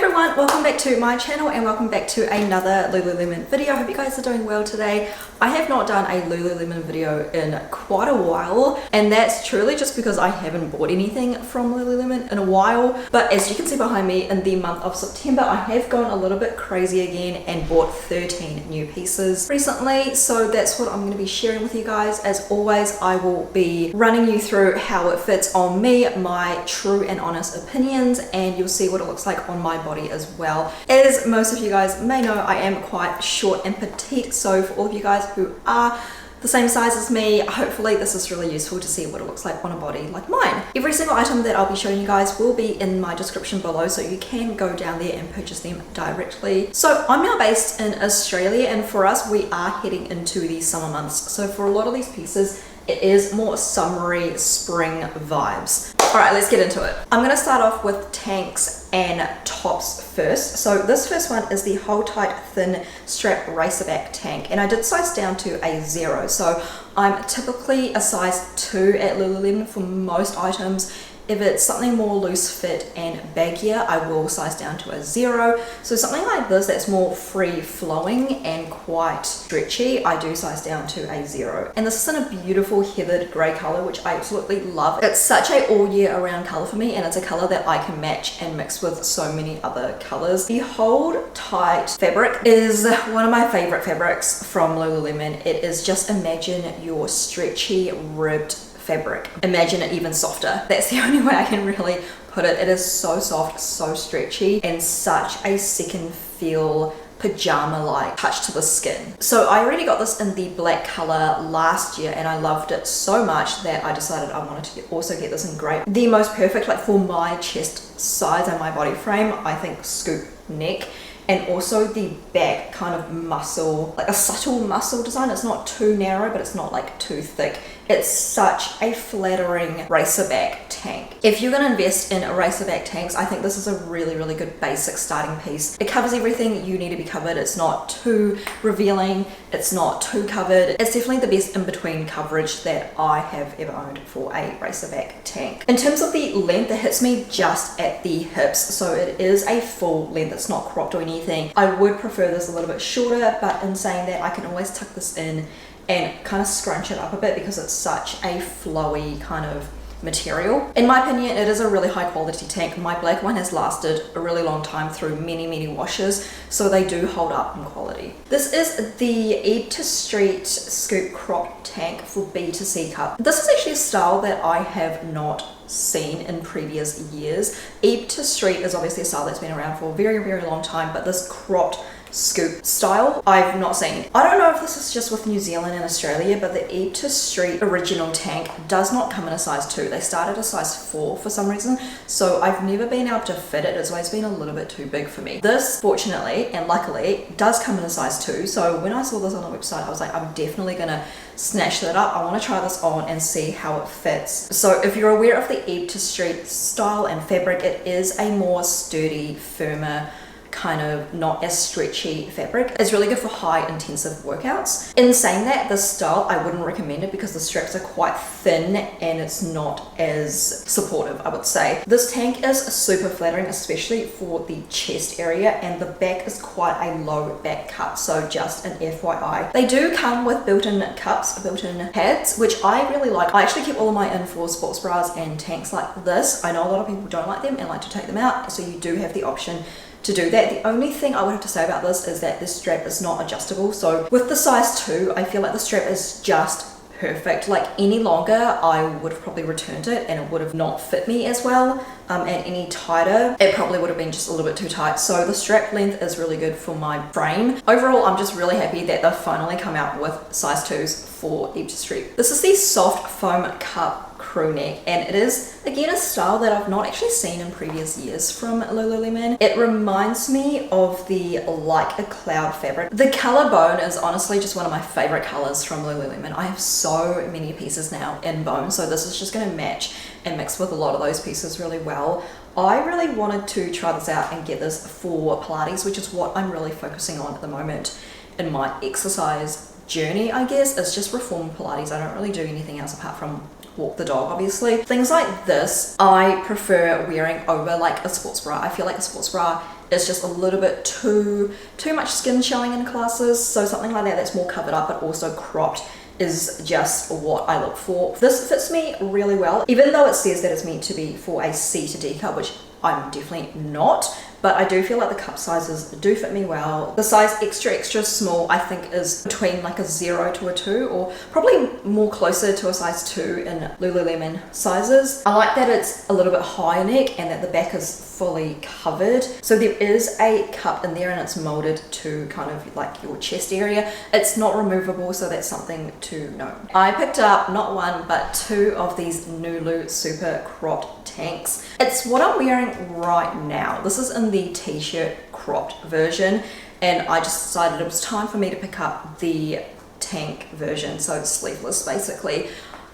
everyone, welcome back to my channel and welcome back to another Lululemon video. I hope you guys are doing well today. I have not done a Lululemon video in quite a while, and that's truly just because I haven't bought anything from Lululemon in a while. But as you can see behind me, in the month of September I have gone a little bit crazy again and bought 13 new pieces recently, so that's what I'm going to be sharing with you guys. As always, I will be running you through how it fits on me, my true and honest opinions, and you'll see what it looks like on my body as well. As most of you guys may know, I am quite short and petite, so for all of you guys who are the same size as me, hopefully this is really useful to see what it looks like on a body like mine. Every single item that I'll be showing you guys will be in my description below, so you can go down there and purchase them directly. So I'm now based in Australia, and for us we are heading into the summer months, so for a lot of these pieces it is more summery spring vibes. Alright, let's get into it. I'm going to start off with tanks and tops first. So this first one is the Hold Tight Thin Strap Racerback tank, and I did size down to a 0. So I'm typically a size 2 at Lululemon for most items. If it's something more loose fit and baggier, I will size down to a 0. So something like this that's more free flowing and quite stretchy, I do size down to a 0. And this is in a beautiful heathered grey colour, which I absolutely love. It's such a all year around colour for me, and it's a colour that I can match and mix with so many other colours. The Hold Tight fabric is one of my favourite fabrics from Lululemon. It is just, imagine your stretchy ribbed fabric. Imagine it even softer. That's the only way I can really put it. It is so soft, so stretchy, and such a second feel pajama-like touch to the skin. So I already got this in the black color last year and I loved it so much that I decided I wanted to also get this in grey. The most perfect, like for my chest size and my body frame, I think scoop neck. And also the back kind of muscle, like a subtle muscle design. It's not too narrow, but it's not like too thick. It's such a flattering racerback tank. If you're going to invest in racerback tanks, I think this is a really, really good basic starting piece. It covers everything you need to be covered. It's not too revealing. It's not too covered. It's definitely the best in-between coverage that I have ever owned for a racerback tank. In terms of the length, it hits me just at the hips. So it is a full length. It's not cropped or anything. I would prefer this a little bit shorter, but in saying that, I can always tuck this in and kind of scrunch it up a bit because it's such a flowy kind of material. In my opinion, it is a really high quality tank. My black one has lasted a really long time through many washes, so they do hold up in quality. This is the Eve to Street Scoop Crop Tank for B2C cup. This is actually a style that I have not seen in previous years. Eve to Street is obviously a style that's been around for a very long time, but this cropped scoop style I've not seen. I don't know if this is just with New Zealand and Australia, but the Eve to Street original tank does not come in a size 2. They start at a size 4 for some reason, so I've never been able to fit it. It's always been a little bit too big for me. This, fortunately and luckily, does come in a size 2, so when I saw this on the website, I was like, I'm definitely gonna snatch that up. I want to try this on and see how it fits. So if you're aware of the Eve to Street style and fabric, it is a more sturdy, firmer, kind of not as stretchy fabric. It's really good for high intensive workouts. In saying that, this style I wouldn't recommend it because the straps are quite thin and it's not as supportive, I would say. This tank is super flattering, especially for the chest area, and the back is quite a low back cut, so just an FYI. They do come with built-in cups, built-in pads, which I really like. I actually keep all of my in-floor sports bras and tanks like this. I know a lot of people don't like them and like to take them out, so you do have the option to do that. The only thing I would have to say about this is that this strap is not adjustable. So with the size 2, I feel like the strap is just perfect. Like any longer, I would have probably returned it and it would have not fit me as well. And any tighter, it probably would have been just a little bit too tight. So the strap length is really good for my frame. Overall, I'm just really happy that they've finally come out with size 2s for Eve to Street. This is the soft foam cup crew neck, and it is again a style that I've not actually seen in previous years from Lululemon. It reminds me of the Like a Cloud fabric. The color bone is honestly just one of my favorite colors from Lululemon. I have so many pieces now in bone, so this is just going to match and mix with a lot of those pieces really well. I really wanted to try this out and get this for Pilates, which is what I'm really focusing on at the moment in my exercise journey, I guess. It's just reform Pilates. I don't really do anything else apart from walk the dog, obviously. Things like this I prefer wearing over like a sports bra. I feel like a sports bra is just a little bit too much skin showing in classes, so something like that that's more covered up but also cropped is just what I look for. This fits me really well, even though it says that it's meant to be for a C to D cup, which I'm definitely not, but I do feel like the cup sizes do fit me well. The size extra small I think is between like a 0 to a 2, or probably more closer to a size 2 in Lululemon sizes. I like that it's a little bit higher neck and that the back is fully covered. So there is a cup in there and it's molded to kind of like your chest area. It's not removable, so that's something to note. I picked up not one but 2 of these Nulu super cropped tanks. It's what I'm wearing right now. This is in the t-shirt cropped version, and I just decided it was time for me to pick up the tank version, so it's sleeveless basically.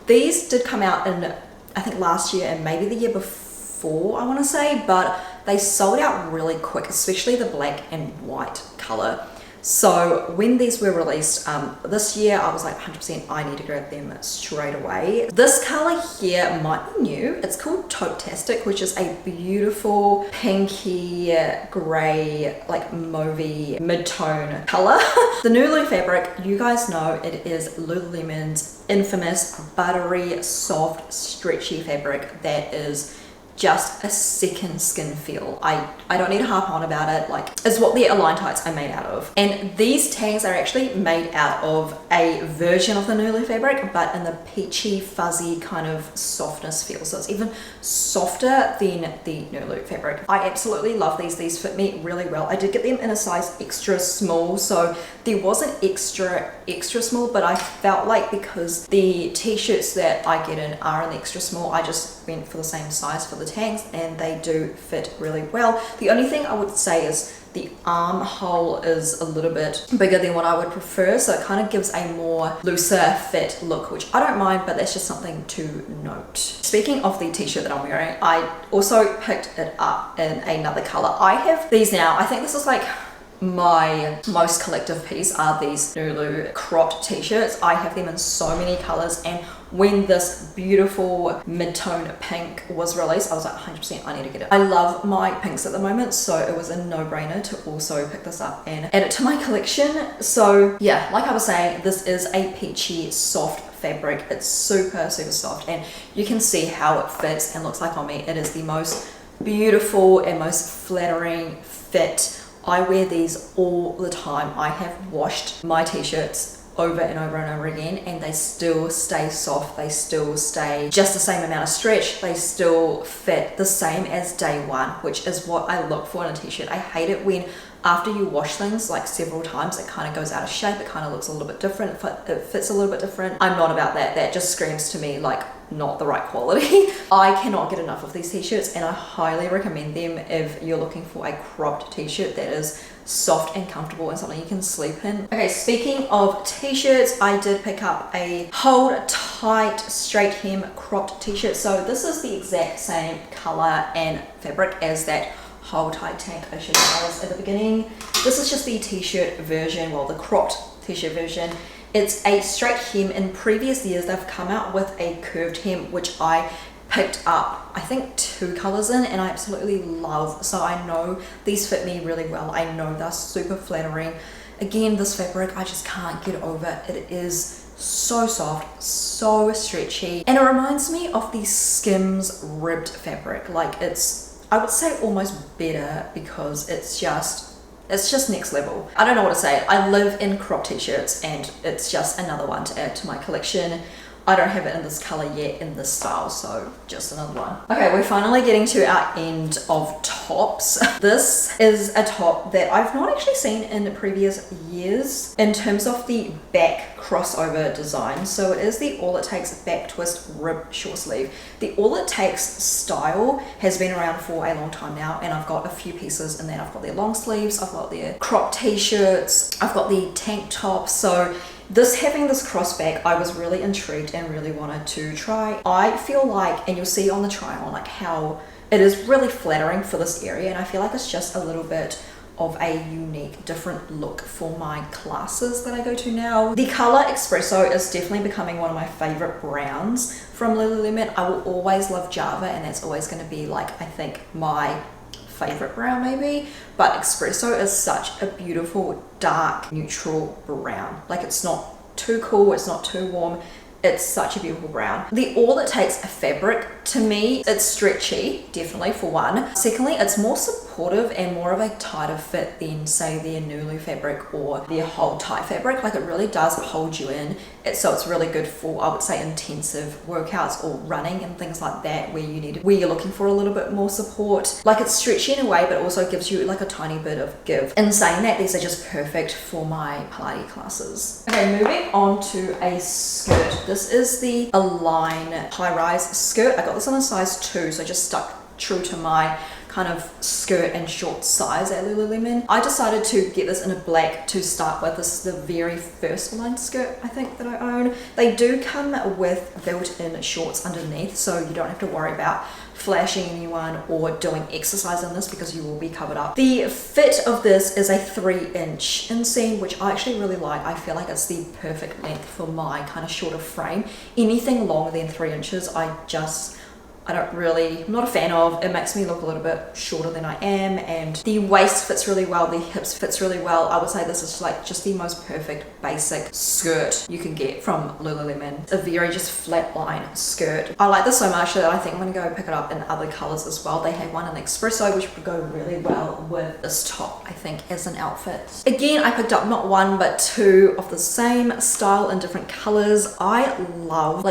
These did come out in I think last year and maybe the year before, I want to say, but they sold out really quick, especially the black and white color. So when these were released this year, I was like 100% I need to grab them straight away. This color here might be new. It's called Taupe-tastic, which is a beautiful pinky gray, like mauvey mid-tone color. The Nulu fabric, you guys know it is Lululemon's infamous buttery, soft, stretchy fabric that is just a second skin feel. I don't need to harp on about it, like it's what the Align tights are made out of. And these tangs are actually made out of a version of the Nulu fabric, but in the peachy, fuzzy kind of softness feel. So it's even softer than the Nulu fabric. I absolutely love these. These fit me really well. I did get them in a size extra small, so there was an extra small, but I felt like because the t-shirts that I get in are in the extra small, I just went for the same size for the tangs and they do fit really well. The only thing I would say is the armhole is a little bit bigger than what I would prefer, so it kind of gives a more looser fit look, which I don't mind, but that's just something to note. Speaking of the t-shirt that I'm wearing, I also picked it up in another color. I have these now. I think this is like my most collective piece are these Nulu cropped t-shirts. I have them in so many colors, and when this beautiful mid-tone pink was released, I was like 100% I need to get it. I love my pinks at the moment, so it was a no-brainer to also pick this up and add it to my collection. So yeah, like I was saying, this is a peachy soft fabric. It's super soft, and you can see how it fits and looks like on me. It is the most beautiful and most flattering fit. I wear these all the time. I have washed my t-shirts over and over and over again, and they still stay soft. They still stay just the same amount of stretch. They still fit the same as day one, which is what I look for in a t-shirt. I hate it when after you wash things like several times, it kind of goes out of shape. It kind of looks a little bit different. It fits a little bit different. I'm not about that. That just screams to me like not the right quality. I cannot get enough of these t-shirts, and I highly recommend them if you're looking for a cropped t-shirt that is soft and comfortable and something you can sleep in. Okay, speaking of t-shirts, I did pick up a hold tight straight hem cropped t-shirt. So this is the exact same color and fabric as that hold tight tank I showed you guys at the beginning. This is just the t-shirt version, well, the cropped t-shirt version. It's a straight hem. In previous years, they've come out with a curved hem, which I picked up, I think 2 colors in, and I absolutely love. So I know these fit me really well. I know they're super flattering. Again, this fabric, I just can't get over. It is so soft, so stretchy, and it reminds me of the Skims ribbed fabric. Like it's, I would say almost better, because it's just next level. I don't know what to say. I live in crop t-shirts, and it's just another one to add to my collection. I don't have it in this color yet in this style, so just another one. Okay, we're finally getting to our end of tops. This is a top that I've not actually seen in previous years in terms of the back crossover design. So it is the All It Takes back twist rib short sleeve. The All It Takes style has been around for a long time now, and I've got a few pieces in there. I've got their long sleeves, I've got their crop t-shirts, I've got the tank tops. So having this cross back, I was really intrigued and really wanted to try. I feel like, and you'll see on the try on, like how it is really flattering for this area, and I feel like it's just a little bit of a unique, different look for my classes that I go to now. The color Espresso is definitely becoming one of my favorite browns from Lululemon. I will always love Java, and that's always going to be like, I think, my favorite brown maybe, but Espresso is such a beautiful dark neutral brown. Like, it's not too cool, it's not too warm, it's such a beautiful brown. The All It Takes fabric, to me, it's stretchy, definitely, for one. Secondly, it's more supportive and more of a tighter fit than, say, their Nulu fabric or their Hold Tight fabric. Like, it really does hold you in. So it's really good for, I would say, intensive workouts or running and things like that, where you're looking for a little bit more support. Like, it's stretchy in a way, but also gives you like a tiny bit of give. In saying that, these are just perfect for my Pilates classes. Okay, moving on to a skirt. This is the Align high-rise skirt. I got this in a size 2, so I just stuck true to my kind of skirt and short size at Lululemon. I decided to get this in a black to start with. This is the very first Align skirt, I think, that I own. They do come with built-in shorts underneath, so you don't have to worry about flashing anyone or doing exercise in this, because you will be covered up. The fit of this is a 3-inch inseam, which I actually really like. I feel like it's the perfect length for my kind of shorter frame. Anything longer than 3 inches, I'm not a fan of. It makes me look a little bit shorter than I am, and the waist fits really well, the hips fits really well. I would say this is like just the most perfect basic skirt you can get from Lululemon. A very just flat line skirt. I like this so much that I think I'm gonna go pick it up in other colors as well. They have one in Espresso, which would go really well with this top, I think, as an outfit. Again, I picked up not one, but 2 of the same style in different colors. I love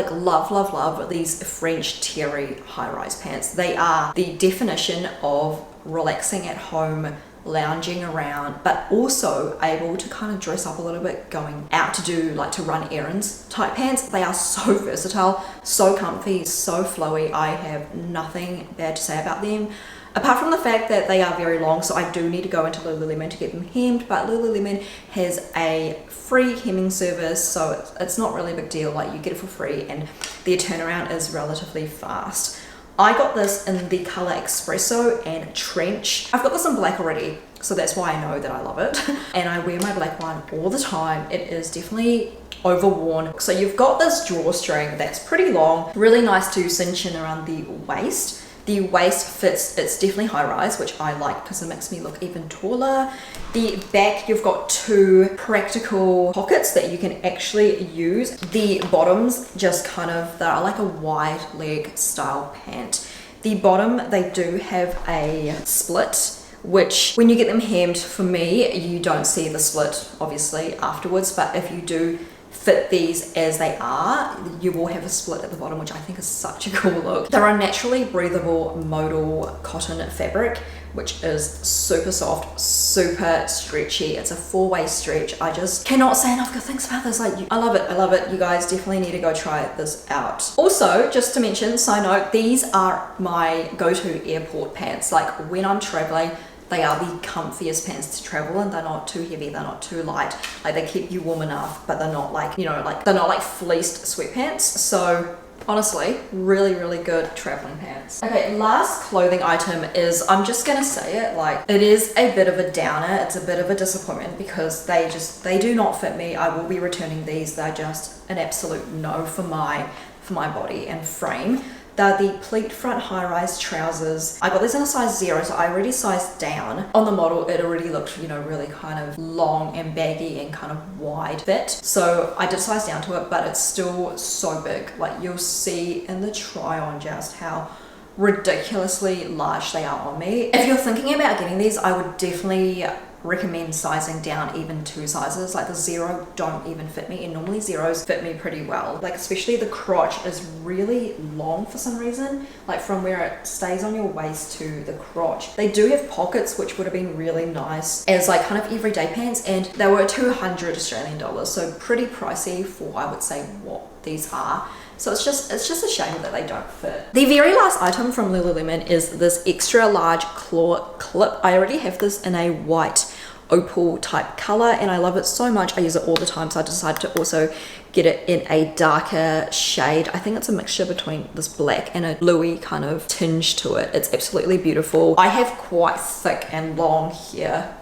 these French terry high-rise pants. They are the definition of relaxing at home, lounging around, but also able to kind of dress up a little bit, going out to run errands type pants. They are so versatile, so comfy, so flowy. I have nothing bad to say about them, apart from the fact that they are very long, so I do need to go into Lululemon to get them hemmed, but Lululemon has a free hemming service, so it's not really a big deal. Like, you get it for free and the turnaround is relatively fast. I got this in the color Espresso and Trench. I've got this in black already, so that's why I know that I love it. And I wear my black one all the time. It is definitely overworn. So you've got this drawstring that's pretty long, really nice to cinch in around the waist. The waist fits, it's definitely high rise, which I like because it makes me look even taller. The back, you've got 2 practical pockets that you can actually use. The bottoms just kind of, they're like a wide leg style pant. The bottom, they do have a split, which when you get them hemmed, for me, you don't see the split obviously afterwards, but if you do fit these as they are, you will have a split at the bottom, which I think is such a cool look. They're a naturally breathable modal cotton fabric, which is super soft, super stretchy. It's a 4-way stretch. I just cannot say enough good things about this. Like, I love it. You guys definitely need to go try this out. Also, just to mention, side note, these are my go-to airport pants. Like, when I'm traveling, they are the comfiest pants to travel in. They're not too heavy, they're not too light. Like, they keep you warm enough, but they're not like, they're not like fleeced sweatpants. So honestly, really good traveling pants. Okay, last clothing item is, I'm just gonna say it, like, it is a bit of a downer. It's a bit of a disappointment because they do not fit me. I will be returning these. They're just an absolute no for my body and frame. They're the pleat front high-rise trousers. I got these in a size 0, so I already sized down. On the model, it already looked, really kind of long and baggy and kind of wide fit. So I did size down to it, but it's still so big. Like, you'll see in the try-on just how ridiculously large they are on me. If you're thinking about getting these, I would definitely recommend sizing down even 2 sizes. Like, the 0 don't even fit me, and normally 0s fit me pretty well. Like, especially the crotch is really long for some reason, like from where it stays on your waist to the crotch. They do have pockets, which would have been really nice as like kind of everyday pants, and they were 200 Australian dollars, so pretty pricey for, I would say, what these are. So it's just a shame that they don't fit. The very last item from Lululemon is this extra large claw clip. I already have this in a white opal type color and I love it so much. I use it all the time, so I decided to also get it in a darker shade. I think it's a mixture between this black and a bluey kind of tinge to it. It's absolutely beautiful. I have quite thick and long hair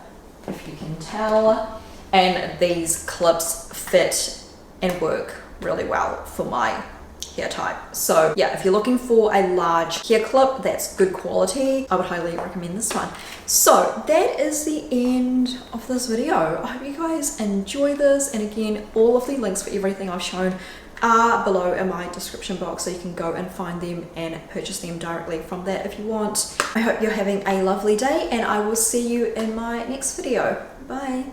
if you can tell. And these clips fit and work really well for my hair type. So yeah, if you're looking for a large hair clip that's good quality, I would highly recommend this one. So that is the end of this video. I hope you guys enjoy this, and again, all of the links for everything I've shown are below in my description box, so you can go and find them and purchase them directly from that if you want. I hope you're having a lovely day, and I will see you in my next video. Bye.